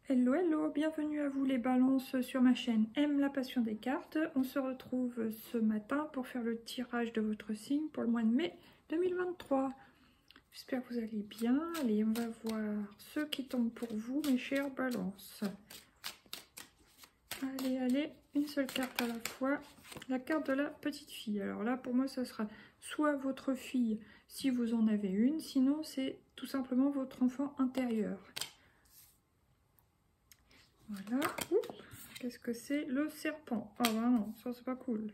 Hello, hello, bienvenue à vous les balances sur ma chaîne Aime la passion des cartes. On se retrouve ce matin pour faire le tirage de votre signe pour le mois de mai 2023. J'espère que vous allez bien. Allez, on va voir ceux qui tombent pour vous, mes chères balances. Allez, allez, une seule carte à la fois. La carte de la petite fille. Alors là, pour moi, ça sera soit votre fille, si vous en avez une, sinon c'est tout simplement votre enfant intérieur. Voilà. Qu'est-ce que c'est? Le serpent. Ah bah non, ça c'est pas cool.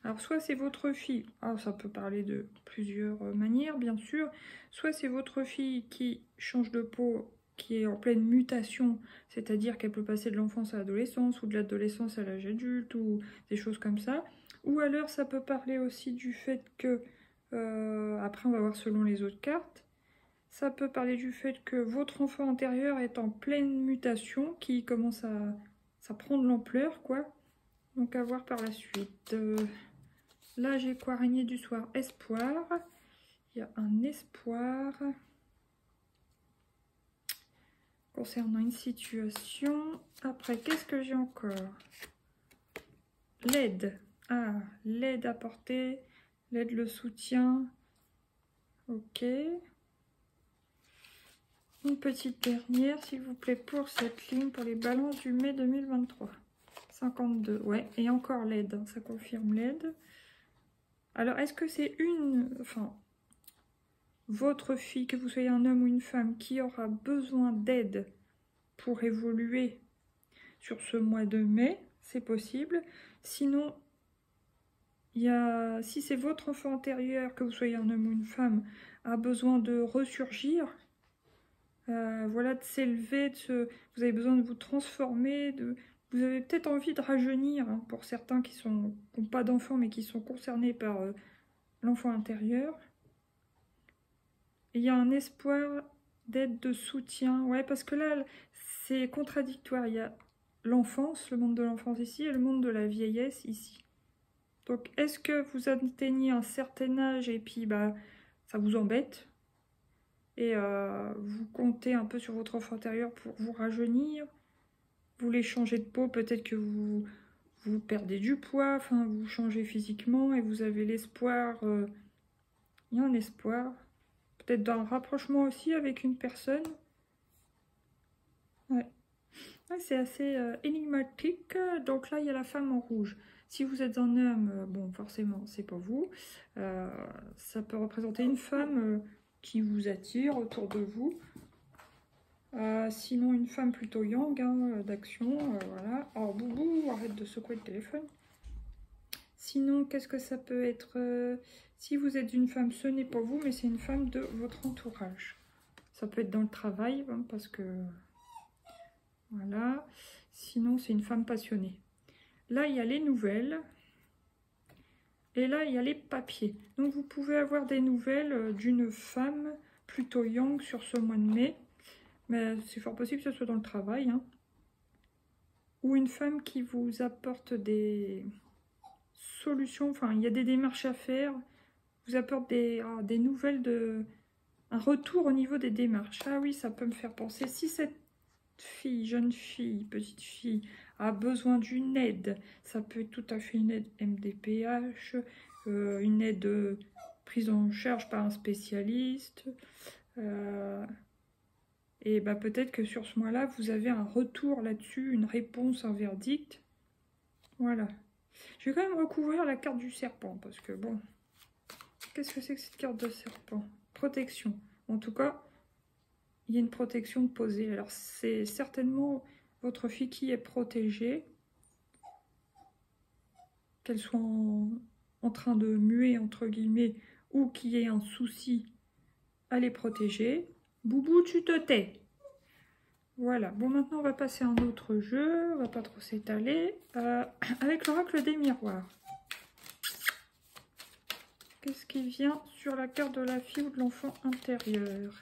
Alors soit c'est votre fille, ça peut parler de plusieurs manières bien sûr, soit c'est votre fille qui change de peau, qui est en pleine mutation, c'est-à-dire qu'elle peut passer de l'enfance à l'adolescence ou de l'adolescence à l'âge adulte ou des choses comme ça, ou alors ça peut parler aussi du fait que, après on va voir selon les autres cartes, ça peut parler du fait que votre enfant intérieur est en pleine mutation, qui commence à prendre l'ampleur, quoi. Donc à voir par la suite. Là, j'ai quoi? Araignée du soir, espoir. Il y a un espoir concernant une situation. Après, qu'est-ce que j'ai encore? L'aide. Ah, l'aide apportée, l'aide, le soutien. Ok. Une petite dernière, s'il vous plaît, pour cette ligne, pour les balances du mai 2023. 52, ouais, et encore l'aide, hein, ça confirme l'aide. Alors, est-ce que c'est votre fille, que vous soyez un homme ou une femme, qui aura besoin d'aide pour évoluer sur ce mois de mai? C'est possible. Sinon, si c'est votre enfant intérieur, que vous soyez un homme ou une femme, a besoin de ressurgir, voilà, de s'élever, vous avez besoin de vous transformer, vous avez peut-être envie de rajeunir, hein, pour certains qui n'ont pas d'enfants mais qui sont concernés par l'enfant intérieur. Et il y a un espoir d'aide, de soutien, ouais, parce que là c'est contradictoire, il y a l'enfance, le monde de l'enfance ici, et le monde de la vieillesse ici. Donc est-ce que vous atteignez un certain âge et puis ça vous embête? Et vous comptez un peu sur votre enfant intérieur pour vous rajeunir, vous voulez changer de peau, peut-être que vous perdez du poids, enfin vous changez physiquement et vous avez l'espoir, il y a un espoir, peut-être d'un rapprochement aussi avec une personne. Ouais, ouais, c'est assez énigmatique. Donc là il y a la femme en rouge. Si vous êtes un homme, bon forcément c'est pas vous, ça peut représenter une femme qui vous attire autour de vous. Sinon une femme plutôt yang, hein, d'action, voilà. Oh boubou, arrête de secouer le téléphone. Sinon qu'est-ce que ça peut être? Si vous êtes une femme, ce n'est pas vous, mais c'est une femme de votre entourage. Ça peut être dans le travail, hein, parce que voilà. Sinon c'est une femme passionnée. Là il y a les nouvelles. Et là il y a les papiers. Donc vous pouvez avoir des nouvelles d'une femme plutôt yang sur ce mois de mai. Mais c'est fort possible que ce soit dans le travail, hein. Ou une femme qui vous apporte des solutions, enfin il y a des démarches à faire, vous apporte des nouvelles, un retour au niveau des démarches. Ah oui, ça peut me faire penser, si cette fille, jeune fille, petite fille, a besoin d'une aide, ça peut être tout à fait une aide MDPH, une aide prise en charge par un spécialiste, et peut-être que sur ce mois-là, vous avez un retour là-dessus, une réponse, un verdict. Voilà. Je vais quand même recouvrir la carte du serpent, parce que bon, qu'est-ce que c'est que cette carte de serpent? Protection. En tout cas, il y a une protection posée. Alors c'est certainement votre fille qui est protégée, qu'elle soit en train de muer, entre guillemets, ou qu'il y ait un souci à les protéger. Boubou, tu te tais. Voilà, bon maintenant on va passer à un autre jeu, on va pas trop s'étaler, avec l'oracle des miroirs. Qu'est-ce qui vient sur la carte de la fille ou de l'enfant intérieur?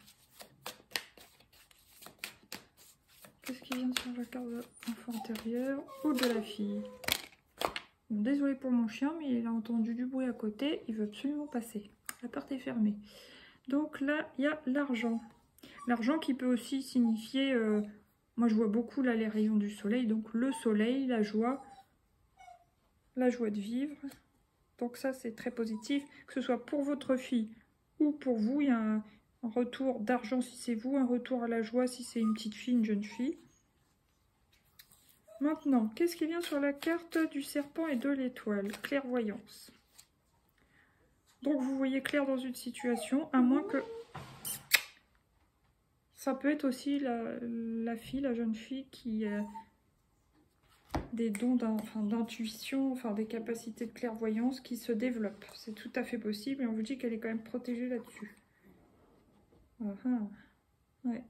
Qu'est-ce qui vient sur la carte de l'enfant intérieur ou de la fille? Bon, désolé pour mon chien, mais il a entendu du bruit à côté, il veut absolument passer. La porte est fermée. Donc là, il y a l'argent. L'argent qui peut aussi signifier Moi, je vois beaucoup là les rayons du soleil. Donc, le soleil, la joie de vivre. Donc ça, c'est très positif. Que ce soit pour votre fille ou pour vous, il y a un retour d'argent si c'est vous, un retour à la joie si c'est une petite fille, une jeune fille. Maintenant, qu'est-ce qui vient sur la carte du serpent et de l'étoile? Clairvoyance. Donc vous voyez clair dans une situation, à moins que... Ça peut être aussi la fille, la jeune fille qui a des dons d'intuition, enfin des capacités de clairvoyance qui se développent. C'est tout à fait possible et on vous dit qu'elle est quand même protégée là-dessus. Ouais.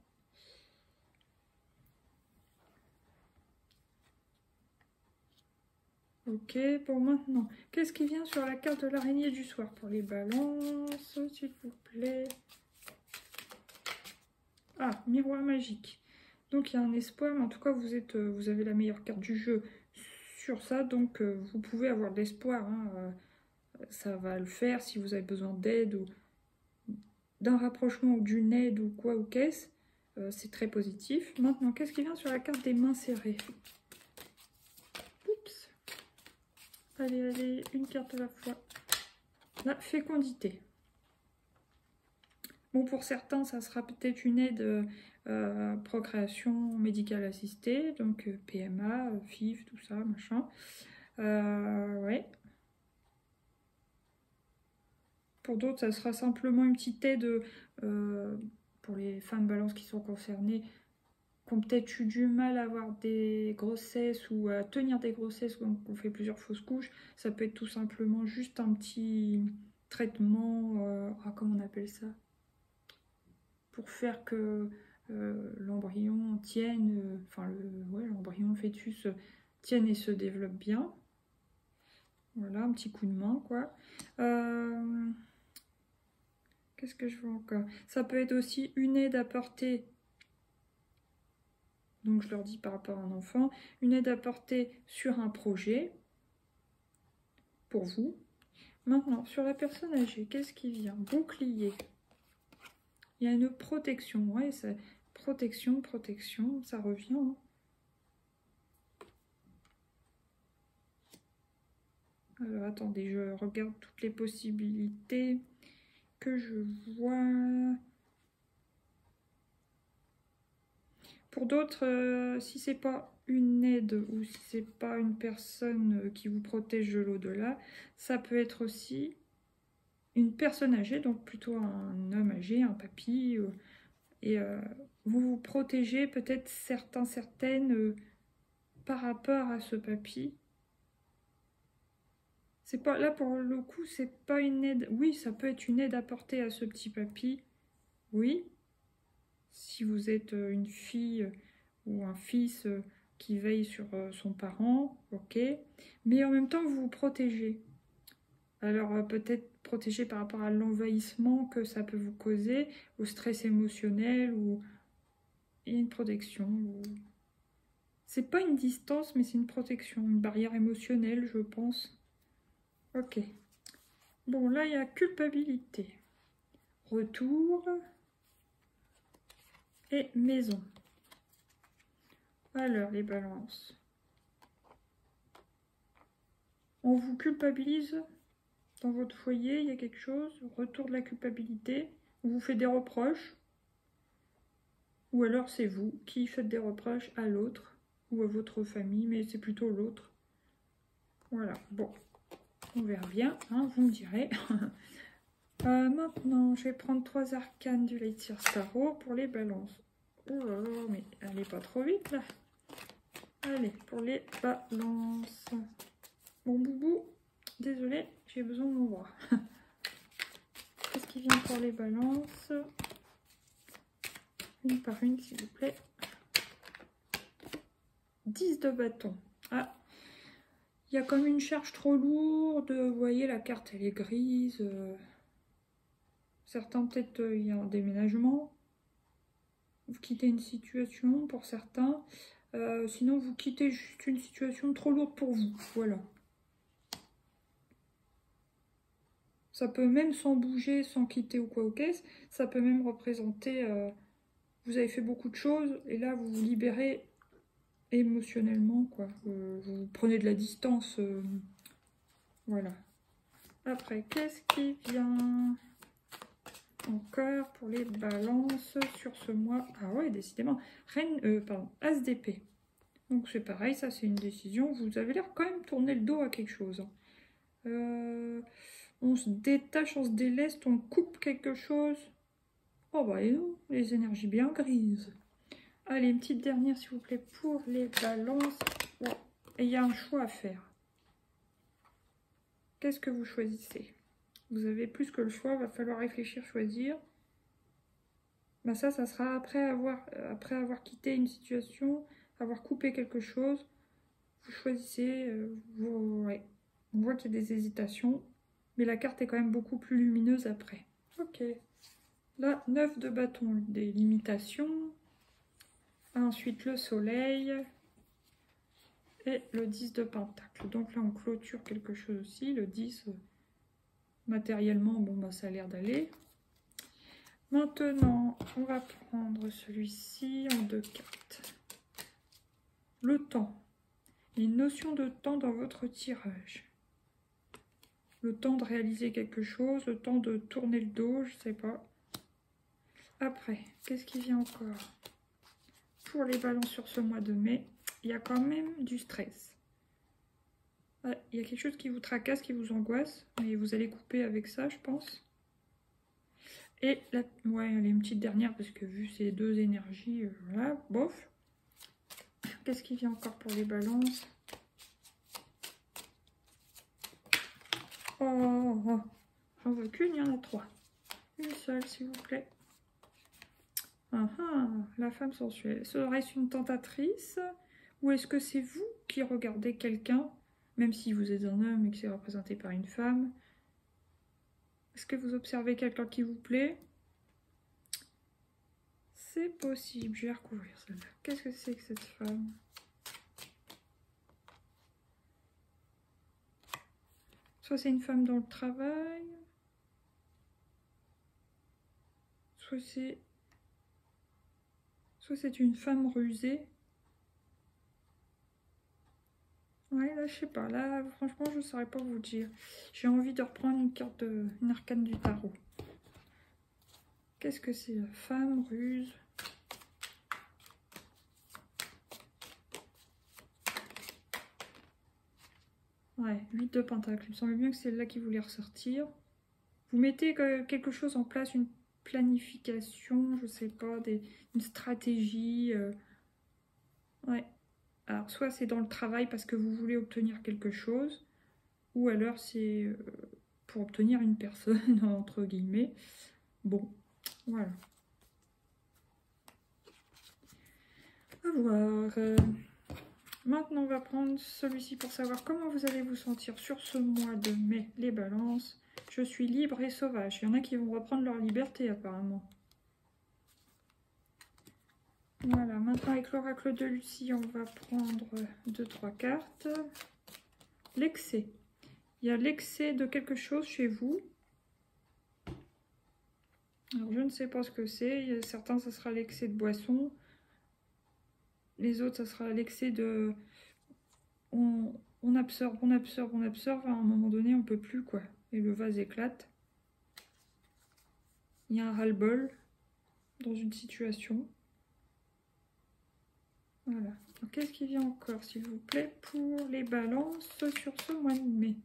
Ok, bon maintenant, qu'est-ce qui vient sur la carte de l'araignée du soir pour les balances, s'il vous plaît? Ah, miroir magique. Donc il y a un espoir, mais en tout cas vous avez la meilleure carte du jeu sur ça, donc vous pouvez avoir de l'espoir. Hein, ça va le faire si vous avez besoin d'aide ou d'un rapprochement ou d'une aide ou quoi ou qu'est-ce. C'est très positif. Maintenant, qu'est-ce qui vient sur la carte des mains serrées? Oups. Allez, une carte à la fois. La fécondité. Bon, pour certains, ça sera peut-être une aide procréation médicale assistée, donc PMA, FIV, tout ça, machin. Ouais. Pour d'autres, ça sera simplement une petite aide pour les femmes balance qui sont concernées, qui ont peut-être eu du mal à avoir des grossesses ou à tenir des grossesses, donc on fait plusieurs fausses couches. Ça peut être tout simplement juste un petit traitement, comment on appelle ça? Pour faire que l'embryon tienne, l'embryon, le fœtus tienne et se développe bien. Voilà, un petit coup de main, quoi. Qu'est-ce que je vois encore? Ça peut être aussi une aide apportée, donc je leur dis par rapport à un enfant, une aide apportée sur un projet, pour vous. Maintenant, sur la personne âgée, qu'est-ce qui vient? Bouclier. Il y a une protection, ouais, protection, ça revient. Hein. Alors, attendez, je regarde toutes les possibilités que je vois. Pour d'autres, si c'est pas une aide ou si c'est pas une personne qui vous protège de l'au-delà, ça peut être aussi une personne âgée, donc plutôt un homme âgé, un papy, et vous vous protégez peut-être certaines par rapport à ce papy. C'est pas là pour le coup, c'est pas une aide. Oui, ça peut être une aide apportée à ce petit papy. Oui, si vous êtes une fille ou un fils qui veille sur son parent, ok. Mais en même temps, vous vous protégez. Alors peut-être protégé par rapport à l'envahissement que ça peut vous causer, au stress émotionnel ou une protection. C'est pas une distance, mais c'est une protection, une barrière émotionnelle, je pense. Ok. Bon, là, il y a culpabilité. Retour. Et maison. Alors, les balances. On vous culpabilise dans votre foyer, il y a quelque chose. Retour de la culpabilité. On vous fait des reproches. Ou alors c'est vous qui faites des reproches à l'autre ou à votre famille, mais c'est plutôt l'autre. Voilà, bon, on verra bien, hein, vous me direz. Maintenant, je vais prendre 3 arcanes du Lightyear Tarot pour les balances. Oh là là, mais allez pas trop vite là. Allez, pour les balances. Bon boubou, désolé, j'ai besoin de mon bras. Qu'est-ce qui vient pour les balances? Une par une, s'il vous plaît. 10 de bâton. Ah, il y a comme une charge trop lourde. Vous voyez, la carte, elle est grise. Certains, peut-être, il y a un déménagement. Vous quittez une situation pour certains. Sinon, vous quittez juste une situation trop lourde pour vous. Voilà. Ça peut même sans bouger, sans quitter ou quoi ou qu'est-ce. Ça peut même représenter vous avez fait beaucoup de choses et là vous vous libérez émotionnellement, quoi. Vous prenez de la distance, voilà. Après, qu'est-ce qui vient encore pour les balances sur ce mois? Ah ouais, décidément. Pardon, As d'épée. Donc c'est pareil, ça c'est une décision. Vous avez l'air quand même tourner le dos à quelque chose. On se détache, on se déleste, on coupe quelque chose. Oh bah et non, les énergies bien grises. Allez, une petite dernière s'il vous plaît pour les balances. Ouais. Et il y a un choix à faire. Qu'est-ce que vous choisissez? Vous avez plus que le choix, va falloir réfléchir, choisir. Bah ça sera après avoir quitté une situation, avoir coupé quelque chose. Vous choisissez, ouais. On voit qu'il y a des hésitations, mais la carte est quand même beaucoup plus lumineuse après. Ok. Là, 9 de bâton, des limitations. Ensuite, le soleil. Et le 10 de pentacle. Donc là, on clôture quelque chose aussi. Le 10, matériellement, bon, bah, ça a l'air d'aller. Maintenant, on va prendre celui-ci en 2 cartes. Le temps. Il y a une notion de temps dans votre tirage. Le temps de réaliser quelque chose, le temps de tourner le dos, je sais pas. Après, qu'est-ce qui vient encore? Pour les balances sur ce mois de mai, il y a quand même du stress. Il y a quelque chose qui vous tracasse, qui vous angoisse, mais vous allez couper avec ça, je pense. Et là, ouais, elle est une petite dernière, parce que vu ces deux énergies, voilà, bof. Qu'est-ce qui vient encore pour les balances? Oh. J'en veux qu'une, il y en a 3. Une seule, s'il vous plaît. La femme sensuelle. Serait-ce une tentatrice? Ou est-ce que c'est vous qui regardez quelqu'un, même si vous êtes un homme et que c'est représenté par une femme? Est-ce que vous observez quelqu'un qui vous plaît? C'est possible, je vais recouvrir celle-là. Qu'est-ce que c'est que cette femme? Soit c'est une femme dans le travail, soit c'est une femme rusée. Ouais, là, je sais pas. Là, franchement, je ne saurais pas vous dire. J'ai envie de reprendre une arcane du tarot. Qu'est-ce que c'est? Femme, ruse. Ouais, 8 de pentacle. Il me semble bien que c'est là qui voulait ressortir. Vous mettez quelque chose en place, une planification, je sais pas, une stratégie. Ouais. Alors, soit c'est dans le travail parce que vous voulez obtenir quelque chose, ou alors c'est pour obtenir une personne, entre guillemets. Bon, voilà. À voir. Maintenant, on va prendre celui-ci pour savoir comment vous allez vous sentir sur ce mois de mai, les balances. Je suis libre et sauvage. Il y en a qui vont reprendre leur liberté, apparemment. Voilà, maintenant avec l'oracle de Lucie, on va prendre 2-3 cartes. L'excès. Il y a l'excès de quelque chose chez vous. Alors, je ne sais pas ce que c'est. Certains, ça sera l'excès de boisson. Les autres, ça sera l'excès de... On absorbe. À un moment donné, on ne peut plus, quoi. Et le vase éclate. Il y a un ras-le-bol dans une situation. Voilà. Qu'est-ce qui vient encore, s'il vous plaît, pour les balances sur ce mois de mai?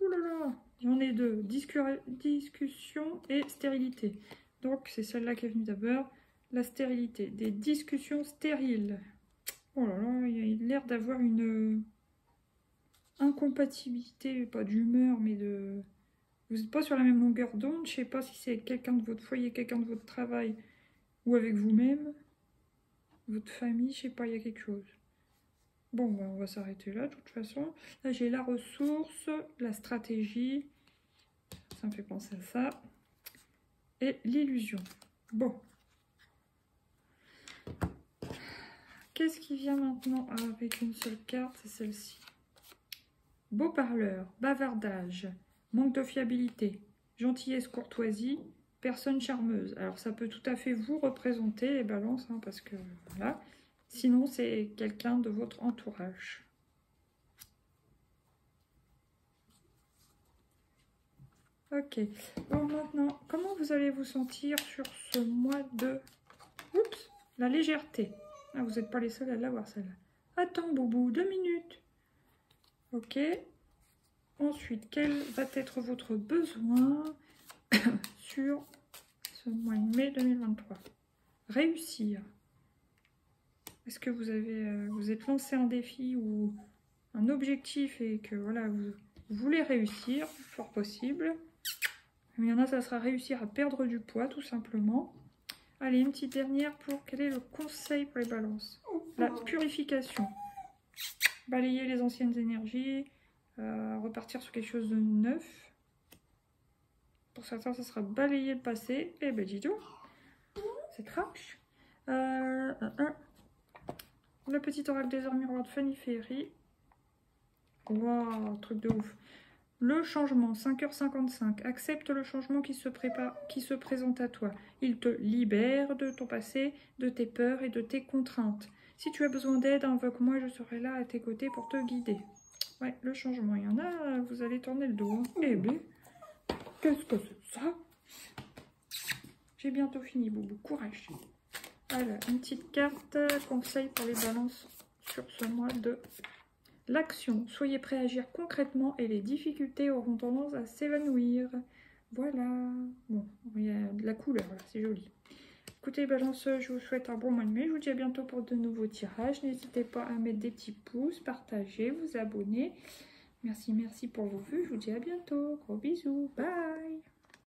Ouh là là, il y en a 2. Discussion et stérilité. Donc, c'est celle-là qui est venue d'abord. La stérilité. Des discussions stériles. Oh là là, il a l'air d'avoir une incompatibilité, pas d'humeur, mais de... Vous n'êtes pas sur la même longueur d'onde. Je ne sais pas si c'est avec quelqu'un de votre foyer, quelqu'un de votre travail, ou avec vous-même. Votre famille, je sais pas, il y a quelque chose. Bon, ben, on va s'arrêter là, de toute façon. Là, j'ai la ressource, la stratégie. Ça me fait penser à ça. Et l'illusion. Bon. Qu'est-ce qui vient maintenant avec une seule carte? C'est celle-ci. Beau parleur, bavardage, manque de fiabilité, gentillesse, courtoisie, personne charmeuse. Alors ça peut tout à fait vous représenter les balances, hein, parce que voilà. Sinon c'est quelqu'un de votre entourage. Ok. Bon maintenant, comment vous allez vous sentir sur ce mois de... Oups, la légèreté. Ah, vous n'êtes pas les seuls à l'avoir celle-là. Attends Boubou, 2 minutes. Ok. Ensuite, quel va être votre besoin sur ce mois de mai 2023? Réussir. Est-ce que vous êtes lancé un défi ou un objectif et que voilà, vous voulez réussir, fort possible. Il y en a, ça sera réussir à perdre du poids, tout simplement. Allez, une petite dernière pour quel est le conseil pour les balances? La purification. Balayer les anciennes énergies, repartir sur quelque chose de neuf. Pour certains, ça sera balayer le passé. Eh ben, dis donc, c'est crash. Le petit oracle des heures miroirs de Fanny Ferry. Waouh, truc de ouf. Le changement, 5h55. Accepte le changement qui se présente à toi. Il te libère de ton passé, de tes peurs et de tes contraintes. Si tu as besoin d'aide, invoque-moi, je serai là à tes côtés pour te guider. Ouais, le changement, il y en a, vous allez tourner le dos. Hein. Eh bien, qu'est-ce que c'est ça? J'ai bientôt fini, Boubou. Courage. Alors, une petite carte, conseil pour les balances sur ce mois de... L'action, soyez prêts à agir concrètement et les difficultés auront tendance à s'évanouir. Voilà. Bon, il y a de la couleur, là, c'est joli. Écoutez, balance, je vous souhaite un bon mois de mai. Je vous dis à bientôt pour de nouveaux tirages. N'hésitez pas à mettre des petits pouces, partager, vous abonner. Merci pour vos vues. Je vous dis à bientôt. Gros bisous. Bye.